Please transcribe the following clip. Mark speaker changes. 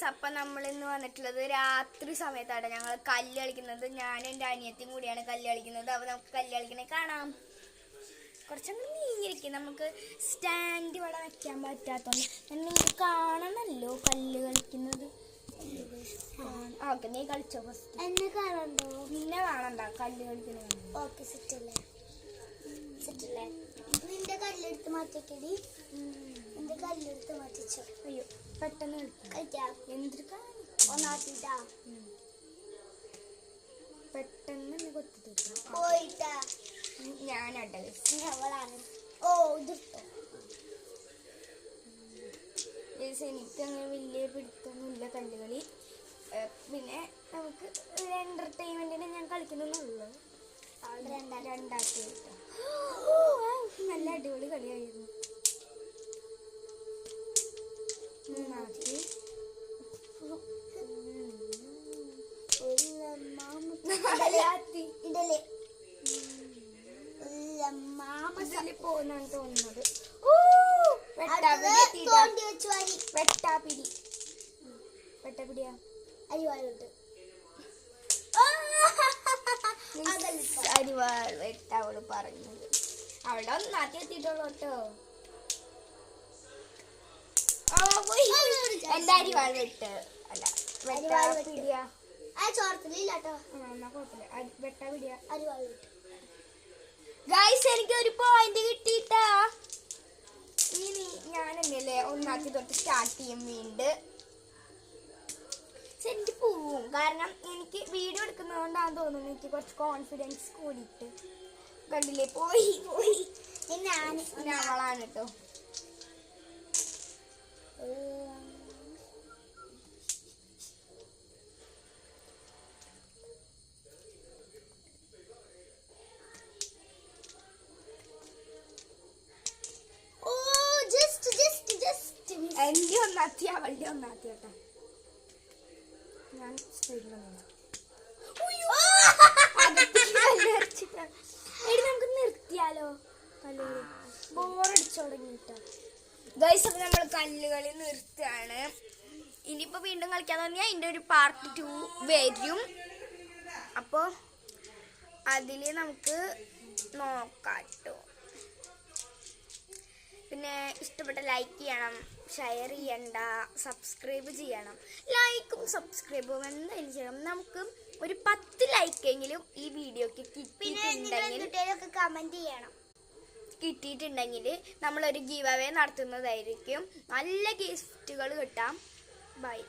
Speaker 1: അപ്പൊ നമ്മളിന്ന് വന്നിട്ടുള്ളത് രാത്രി സമയത്താണ് ഞങ്ങൾ കല്ല് കളിക്കുന്നത്. ഞാൻ എൻ്റെ അനിയത്തിയും കൂടിയാണ് കല്ല് കളിക്കുന്നത്. അപ്പൊ നമുക്ക് കല്ല് കളിക്കണേ കാണാം. കുറച്ചങ്ങ് നീങ്ങിരിക്കും, നമുക്ക് സ്റ്റാൻഡ് ഇവിടെ വെക്കാൻ പറ്റാത്തോണ്ട്. നിങ്ങൾക്ക് കാണണമല്ലോ കല്ല് കളിക്കുന്നത്. ഓക്കെ, നീ കളിച്ചോ ഫസ്റ്റ്.
Speaker 2: എന്നെ കാണണ്ടോ?
Speaker 1: നിന്നെ കാണണ്ട, കല്ല് കളിക്കുന്നത്.
Speaker 2: ഓക്കെ, സെറ്റല്ലേ സെറ്റല്ലേ. നിന്റെ കല്ലെടുത്ത് മാറ്റിക്കടി. എന്റെ കല്ലെടുത്ത് മാറ്റിച്ചോ.
Speaker 1: അയ്യോ, പെട്ടെന്ന്
Speaker 2: കളിക്കാം.
Speaker 1: എന്തൊരു
Speaker 2: ഒന്നാക്കിട്ടാ
Speaker 1: പെട്ടെന്ന് കൊത്തി
Speaker 2: പോയിട്ടാ.
Speaker 1: ഞാനാട്ടെ
Speaker 2: അവളാണ്. ഓ, ഇതിട്ടോ.
Speaker 1: എനിക്കങ്ങനെ വലിയ പിടുത്തൊന്നുമില്ല കല്ലുകളി. പിന്നെ നമുക്ക് ഒരു എന്റർടൈൻമെന്റിന് ഞാൻ കളിക്കുന്നുള്ളൂ. രണ്ടാക്കി കിട്ടും. നല്ല അടിപൊളി കളിയായിരുന്നു. മൂന്നാക്കി പോകുന്നാണ് തോന്നുന്നത്. വെട്ടാപ്പിടിയാ
Speaker 2: അരിവാളുണ്ട്.
Speaker 1: അരിവാൾ വെട്ട അവള് പറഞ്ഞത്. അവളുടെ ഒന്നാക്കി എത്തിയിട്ടുള്ളൂ കേട്ടോ. എന്റെ അരിവാൾ വെട്ട് അല്ല വെട്ടാപ്പിടിയാ.
Speaker 2: ചോർത്തില്ലാട്ടോ.
Speaker 1: വെട്ടാപ്പിടിയാ
Speaker 2: അരിവാൾ വെട്ട്.
Speaker 1: ഗൈസ്, എനിക്ക് ഒരു പോയിന്റ് കിട്ടിയിട്ടാ. ഇനി ഞാനെന്നല്ലേ ഒന്നാക്കി തൊട്ട് സ്റ്റാർട്ട് ചെയ്യും വീണ്ടും. എനിക്ക് പോവും, കാരണം എനിക്ക് വീഡിയോ എടുക്കുന്നതുകൊണ്ടാന്ന് തോന്നുന്നു എനിക്ക് കുറച്ച് കോൺഫിഡൻസ് കൂടിയിട്ട്. കണ്ടില്ലേ, പോയി പോയി. അവളാണ് കേട്ടോ. എന്റെ ഒന്നാത്തി അവളുടെ ഒന്നാത്തി കേട്ടോ. ഞാൻ നമുക്ക് നിർത്തിയാലോ? ബോറടിച്ചു തുടങ്ങിട്ടോ. ഗൈസ്, അപ്പൊ നമ്മൾ കല്ലുകളി നിർത്തുകയാണ്. ഇനിയിപ്പോ വീണ്ടും കളിക്കാൻ തോന്നിയാൽ അതിന്റെ ഒരു പാർട്ട് 2 വരും. അപ്പോ അതില് നമുക്ക് നോക്കാട്ടോ. പിന്നെ ഇഷ്ടപ്പെട്ട ലൈക്ക് ചെയ്യണം, ഷെയർ ചെയ്യണ്ട, സബ്സ്ക്രൈബ് ചെയ്യണം. ലൈക്കും സബ്സ്ക്രൈബും എന്തായാലും ചെയ്യണം. നമുക്ക് ഒരു 10 ലൈക്കെങ്കിലും ഈ വീഡിയോക്ക് കിട്ടിയിട്ടുണ്ടെങ്കിൽ നമ്മളൊരു ഗീവ് അവേ നടത്തുന്നതായിരിക്കും. നല്ല ഗിഫ്റ്റുകൾ കിട്ടാം. ബൈ.